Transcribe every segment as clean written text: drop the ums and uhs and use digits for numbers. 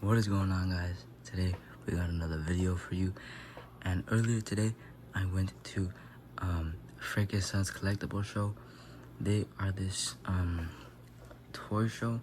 What is going on, guys? Today we got another video for you. And earlier today I went to Frank & Sons Collectible Show. They are this toy show,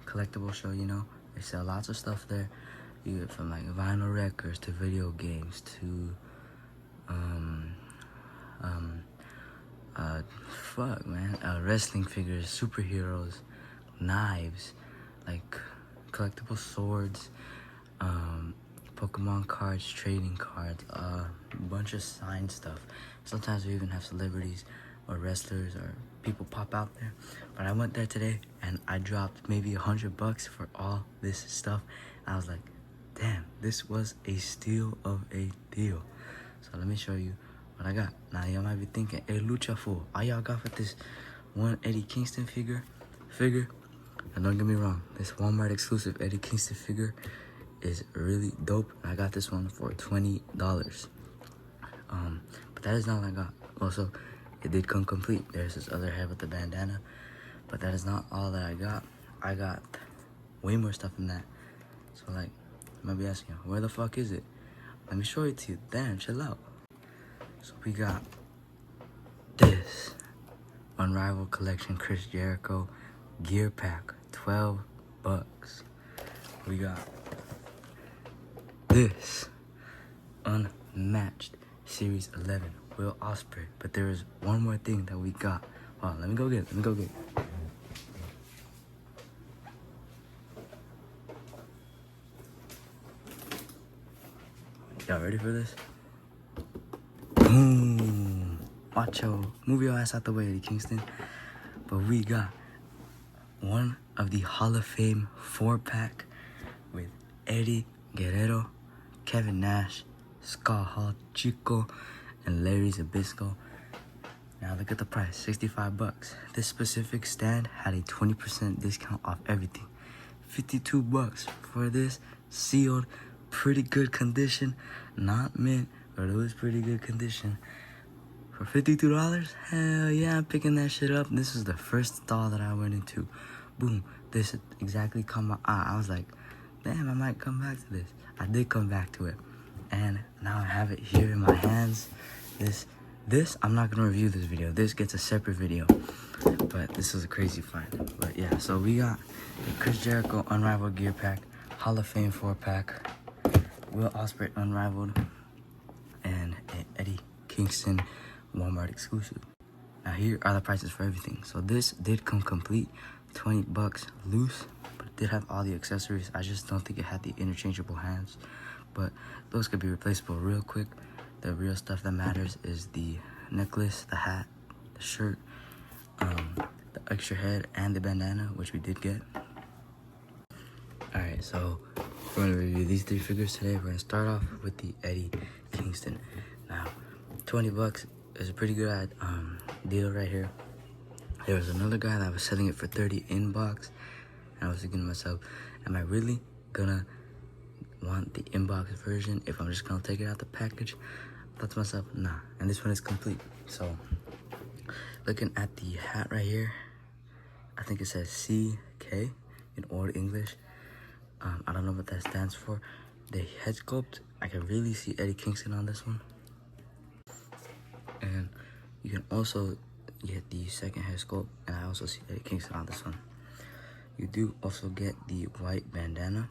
collectible show, you know. They sell lots of stuff there. You get from like vinyl records to video games to wrestling figures, superheroes, knives, like collectible swords, Pokemon cards, trading cards, a bunch of signed stuff. Sometimes we even have celebrities or wrestlers or people pop out there. But I went there today and I dropped maybe $100 for all this stuff. I was like, damn, this was a steal of a deal. So let me show you what I got. Now y'all might be thinking, hey, Lucha Fool, all y'all got for this one Eddie Kingston figure? And don't get me wrong, this Walmart exclusive Eddie Kingston figure is really dope. I got this one for $20. But that is not all I got. Also, it did come complete. There's this other head with the bandana, but that is not all that I got. I got way more stuff than that. So like, you might be asking, where the fuck is it? Let me show it to you. Damn, chill out. So we got this Unrivaled Collection Chris Jericho gear pack, $12. We got this Unmatched Series 11 Will Ospreay. But there is one more thing that we got. Hold on, let me go get it. Y'all ready for this? Boom! Macho, move your ass out the way, Eddie Kingston. But we got one of the Hall of Fame 4-pack with Eddie Guerrero, Kevin Nash, Scott Hall, Chico, and Larry Zbyszko. Now look at the price, $65. This specific stand had a 20% discount off everything. $52 for this sealed, pretty good condition, not mint, but it was pretty good condition. For $52, hell yeah, I'm picking that shit up. This is the first stall that I went into. Boom, this exactly caught my eye. I was like, damn, I might come back to this. I did come back to it. And now I have it here in my hands. This, I'm not gonna review this video. This gets a separate video. But this is a crazy find. But yeah, so we got the Chris Jericho Unrivaled Gear Pack, Hall of Fame 4-pack, Will Ospreay Unrivaled, and an Eddie Kingston Walmart exclusive. Now here are the prices for everything. So this did come complete, $20 loose, but it did have all the accessories. I just don't think it had the interchangeable hands, but those could be replaceable real quick. The real stuff that matters is the necklace, the hat, the shirt, the extra head, and the bandana, which we did get. Alright, so we're going to review these 3 figures today. We're going to start off with the Eddie Kingston. Now, $20 is a pretty good deal right here. There was another guy that was selling it for $30 in box, and I was thinking to myself, am I really gonna want the inbox version if I'm just gonna take it out the package? I thought to myself, nah. And this one is complete. So looking at the hat right here, I think it says CK in Old English. I don't know what that stands for. The head sculpt, I can really see Eddie Kingston on this one. And you can also get the second head sculpt, and I also see Eddie Kingston on this one. You do also get the white bandana.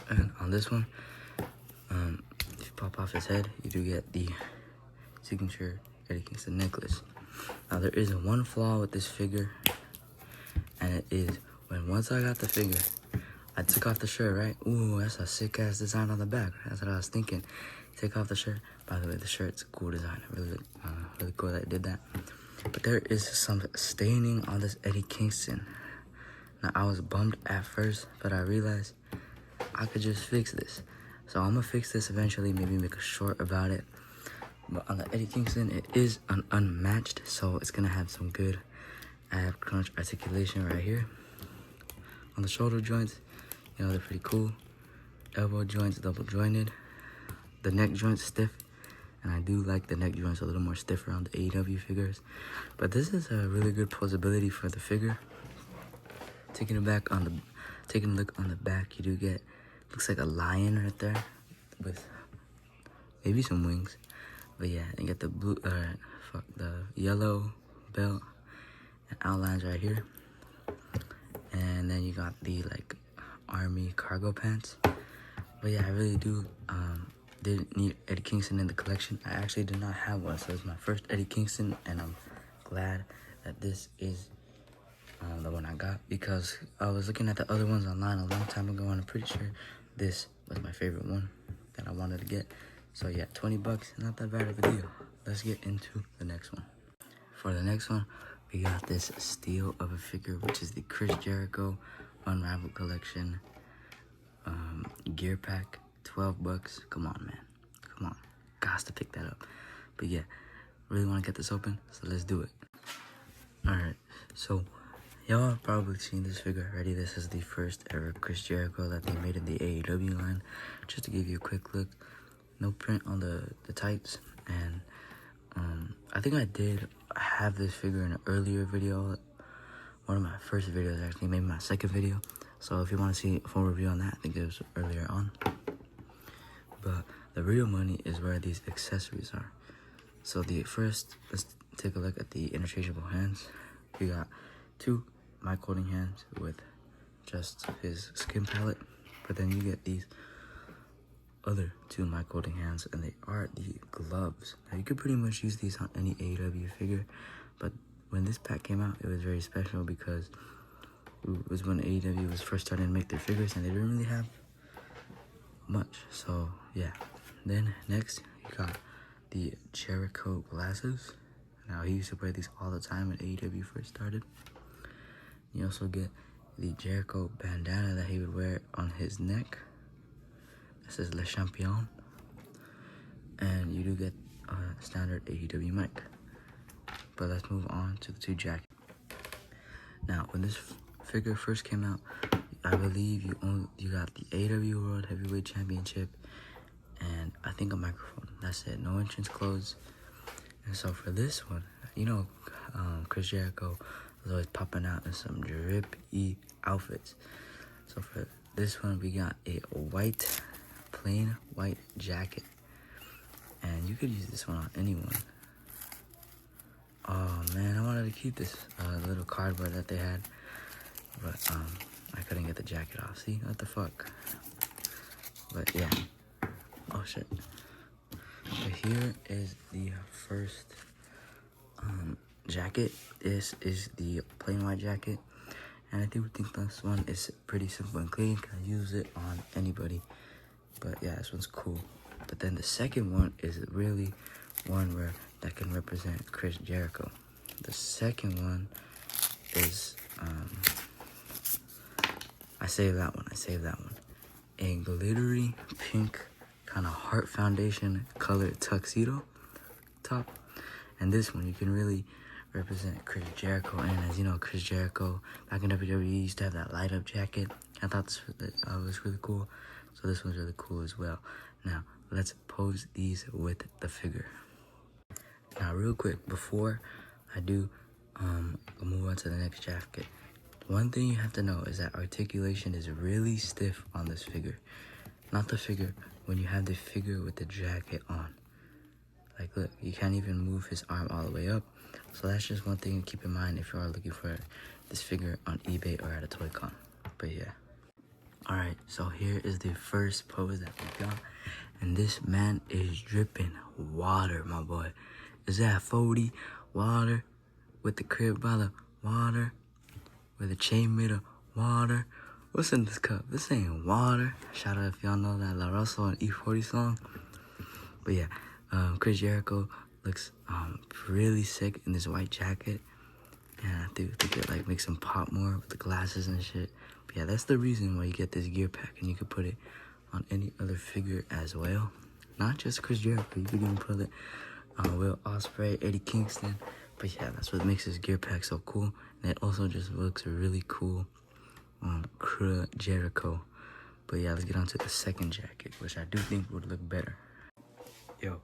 And on this one, if you pop off his head, you do get the signature Eddie Kingston necklace. Now there is one flaw with this figure, and it is once I got the figure, I took off the shirt, right? Ooh, that's a sick ass design on the back. That's what I was thinking. Take off the shirt. By the way, the shirt's a cool design. Really cool that I did that. But there is some staining on this Eddie Kingston. Now I was bummed at first, but I realized I could just fix this. So I'm gonna fix this eventually, maybe make a short about it. But on the Eddie Kingston, it is an unmatched, so it's gonna have some good ab crunch articulation right here. On the shoulder joints, you know, they're pretty cool. Elbow joints, double jointed. The neck joints stiff, and I do like the neck joints a little more stiff around the AEW figures. But this is a really good posability for the figure. Taking it back on taking a look on the back, you do get, looks like a lion right there with maybe some wings. But yeah, you get the the yellow belt and outlines right here. And then you got the like army cargo pants. But yeah, I really didn't need Eddie Kingston in the collection. I actually did not have one, so it's my first Eddie Kingston, and I'm glad that this is the one I got, because I was looking at the other ones online a long time ago, and I'm pretty sure this was my favorite one that I wanted to get. So yeah, 20 bucks, not that bad of a deal. Let's get into the next one. For the next one, we got this steal of a figure, which is the Chris Jericho Unrivaled Collection gear pack. 12 bucks. Come on, man. Come on. Got to pick that up. But yeah, really want to get this open, so let's do it. Alright, so y'all have probably seen this figure already. This is the first ever Chris Jericho that they made in the AEW line. Just to give you a quick look, no print on the tights, and I think I did have this figure in an earlier video, one of my first videos actually, maybe my second video. So if you want to see a full review on that, I think it was earlier on. But the real money is where these accessories are. So let's take a look at the interchangeable hands. We got 2 mic holding hands with just his skin palette, but then you get these other 2 mic holding hands, and they are the gloves. Now you could pretty much use these on any AEW figure, but when this pack came out, it was very special because it was when AEW was first starting to make their figures, and they didn't really have much. So yeah, then next you got the Jericho glasses. Now he used to wear these all the time when AEW first started. You also get the Jericho bandana that he would wear on his neck. This is Le Champion. And you do get a standard AEW mic. But let's move on to the 2 jackets. Now, when this figure first came out, I believe you got the AEW World Heavyweight Championship and I think a microphone. That's it. No entrance clothes. And so for this one, you know, Chris Jericho was always popping out in some drippy outfits. So for this one, we got a plain white jacket. And you could use this one on anyone. Oh man, I wanted to keep this little cardboard that they had, but I couldn't get the jacket off. See, what the fuck? But yeah. Oh shit. So here is the first jacket. This is the plain white jacket, and I think this one is pretty simple and clean. Can use it on anybody. But yeah, this one's cool. But then the second one is really one that can represent Chris Jericho. The second one is I saved that one. A glittery pink kind of heart foundation colored tuxedo top. And this one you can really represent Chris Jericho. And as you know, Chris Jericho back in WWE used to have that light up jacket. I thought this was really cool. So this one's really cool as well. Now let's pose these with the figure. Now real quick, before I do move on to the next jacket, one thing you have to know is that articulation is really stiff on this figure. Not the figure, when you have the figure with the jacket on. Like look, you can't even move his arm all the way up. So that's just one thing to keep in mind if you are looking for this figure on eBay or at a toy con. But yeah. Alright, so here is the first pose that we got. And this man is dripping water, my boy. Is that 40 water with the crib bottle water with a chain made of water? What's in this cup? This ain't water. Shout out if y'all know that La Russell and E40 song. But yeah, Chris Jericho looks really sick in this white jacket. And I think it like makes him pop more with the glasses and shit. But yeah, that's the reason why you get this gear pack, and you could put it on any other figure as well. Not just Chris Jericho, you could even put it on Will Ospreay, Eddie Kingston. But yeah, that's what makes this gear pack so cool. And it also just looks really cool on Chris Jericho. But yeah, let's get on to the second jacket, which I do think would look better. Yo,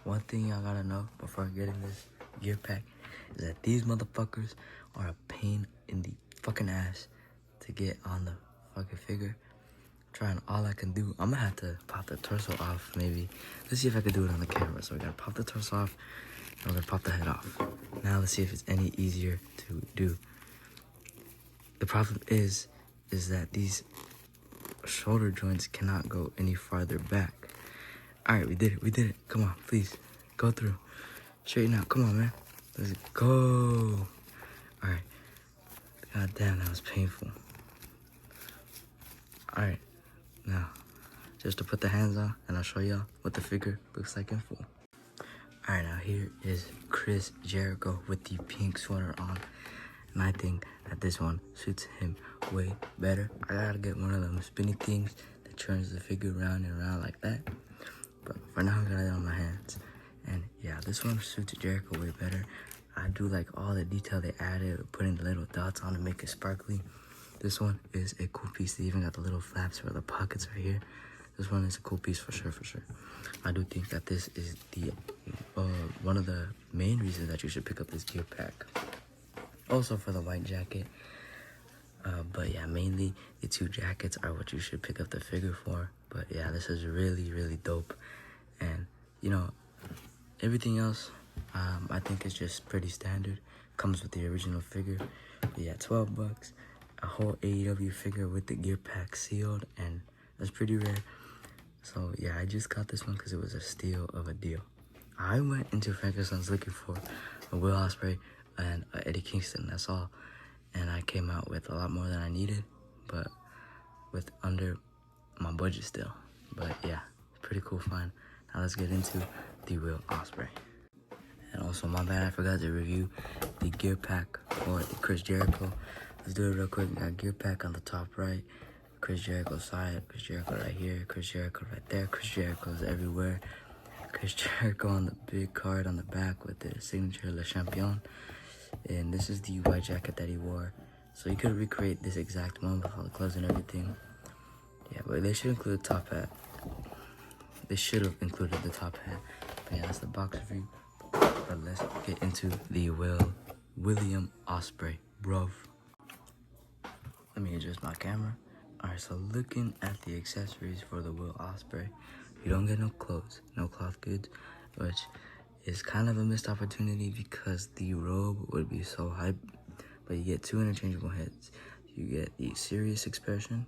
one thing y'all gotta know before getting this gear pack is that these motherfuckers are a pain in the fucking ass to get on the fucking figure. Trying all I can do. I'm gonna have to pop the torso off maybe. Let's see if I can do it on the camera. So we gotta pop the torso off and we're gonna pop the head off. Now let's see if it's any easier to do. The problem is that these shoulder joints cannot go any farther back. All right, we did it. Come on, please, go through. Straighten out, come on, man. Let's go. All right, god damn, that was painful. All right, now, just to put the hands on, and I'll show y'all what the figure looks like in full. All right, now here is Chris Jericho with the pink sweater on. And I think that this one suits him way better. I gotta get one of them spinny things that turns the figure round and round like that. But for now, I got it on my hands. And yeah, this one suits Jericho way better. I do like all the detail they added, putting the little dots on to make it sparkly. This one is a cool piece. They even got the little flaps for the pockets right here. This one is a cool piece for sure. I do think that this is the one of the main reasons that you should pick up this gear pack. Also for the white jacket. But yeah, mainly the two jackets are what you should pick up the figure for. But yeah, this is really dope. And you know, everything else, I think is just pretty standard. Comes with the original figure. But yeah, 12 bucks. A whole AEW figure with the gear pack sealed, and that's pretty rare. So yeah, I just got this one because it was a steal of a deal. I went into Frankenstein's looking for a Will Ospreay and a Eddie Kingston, that's all. And I came out with a lot more than I needed, but with under my budget still. But yeah, pretty cool find. Now let's get into the Will Ospreay. And also, my bad, I forgot to review the gear pack for the Chris Jericho. Let's do it real quick. We got gear pack on the top right, Chris Jericho side, Chris Jericho right here, Chris Jericho right there, Chris Jericho's everywhere. Chris Jericho on the big card on the back with the signature Le Champion. And this is the white jacket that he wore. So you could recreate this exact one with all the gloves and everything. Yeah, but they should include the top hat. They should have included the top hat. But yeah, that's the box review. But let's get into the William Ospreay, bruv. Let me adjust my camera. Alright, so looking at the accessories for the Will Ospreay, you don't get no clothes, no cloth goods, which is kind of a missed opportunity because the robe would be so hype. But you get two interchangeable heads. You get the serious expression,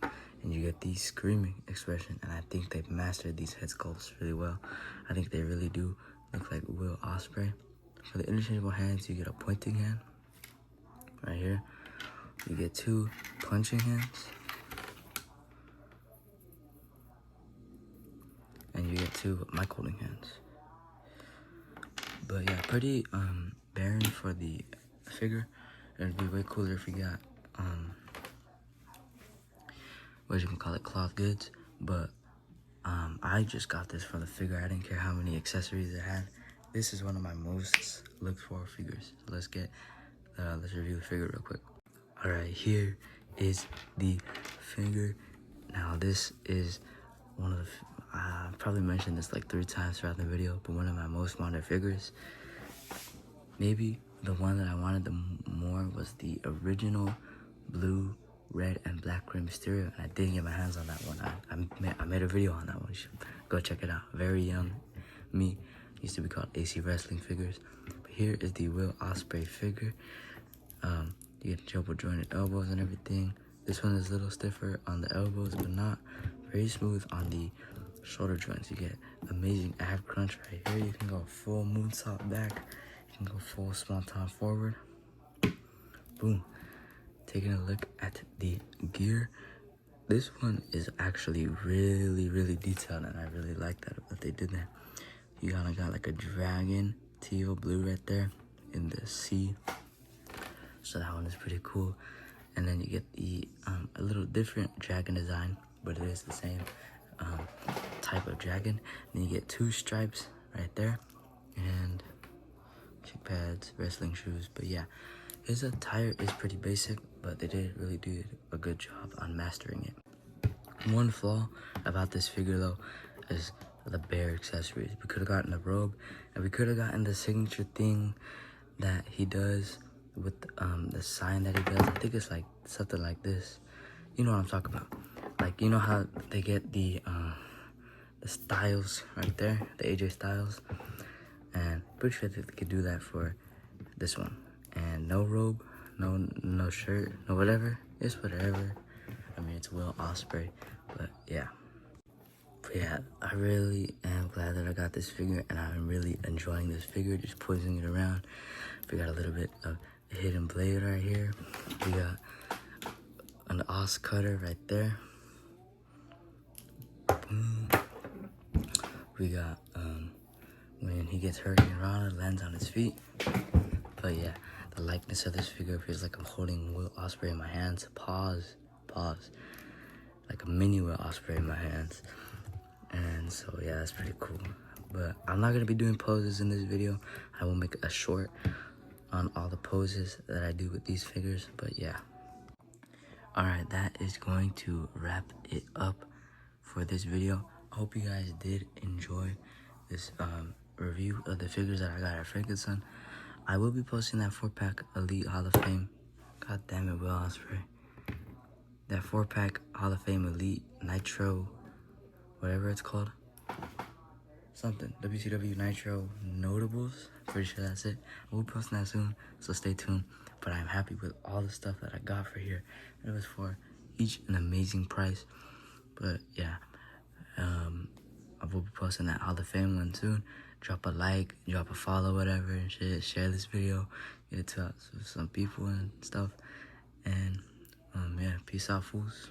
and you get the screaming expression. And I think they've mastered these head sculpts really well. I think they really do look like Will Ospreay. For the interchangeable hands, you get a pointing hand right here. You get two punching hands, and you get two mic holding hands. But yeah, pretty barren for the figure. It'd be way cooler if we got what you can call it, cloth goods. But I just got this for the figure. I didn't care how many accessories it had. This is one of my most looked for figures. So let's review the figure real quick. All right, here is the figure. Now this is one of the, I probably mentioned this like 3 times throughout the video, but one of my most wanted figures. Maybe the one that I wanted the more was the original blue, red, and black Rey Mysterio, and I didn't get my hands on that one. I made a video on that one. You should go check it out. Very young me, used to be called AC Wrestling Figures. But here is the Will Ospreay figure. You get double jointed elbows and everything. This one is a little stiffer on the elbows, but not very smooth on the shoulder joints. You get amazing ab crunch right here. You can go full moonsault back. You can go full swanton forward. Boom. Taking a look at the gear. This one is actually really detailed, and I really like that they did that. You kind of got like a dragon teal blue right there in the sea. So that one is pretty cool. And then you get the a little different dragon design, but it is the same type of dragon. Then you get 2 stripes right there, and kick pads, wrestling shoes. But yeah, his attire is pretty basic, but they did really do a good job on mastering it. One flaw about this figure though is the bare accessories. We could have gotten the robe, and we could have gotten the signature thing that he does with the sign that he does. I think it's like something like this. you know what I'm talking about. Like, you know how they get the Styles right there, the AJ Styles, and pretty sure that they could do that for this one. And no robe, no shirt, no whatever. It's whatever. I mean, it's Will Ospreay, but yeah. But yeah, I really am glad that I got this figure, and I'm really enjoying this figure, just pushing it around. We got a little bit of a hidden blade right here. We got an Os cutter right there. Boom. We got when he gets Hurricane Rana, lands on his feet. But yeah, the likeness of this figure feels like I'm holding Will Ospreay in my hands. Pause. Like a mini Will Ospreay in my hands. And so yeah, that's pretty cool. But I'm not gonna be doing poses in this video. I will make a short on all the poses that I do with these figures. But yeah. Alright, that is going to wrap it up for this video. I hope you guys did enjoy this review of the figures that I got at Frankenstein. I will be posting that 4-pack Elite Hall of Fame. God damn it, Will Ospreay. That 4-pack Hall of Fame Elite Nitro, whatever it's called. Something. WCW Nitro Notables. Pretty sure that's it. I will be posting that soon, so stay tuned. But I'm happy with all the stuff that I got for here. It was for each an amazing price. But yeah, I will be posting that Hall of Fame one soon. Drop a like, drop a follow, whatever, and share this video. Get it to some people and stuff. And yeah, peace out, fools.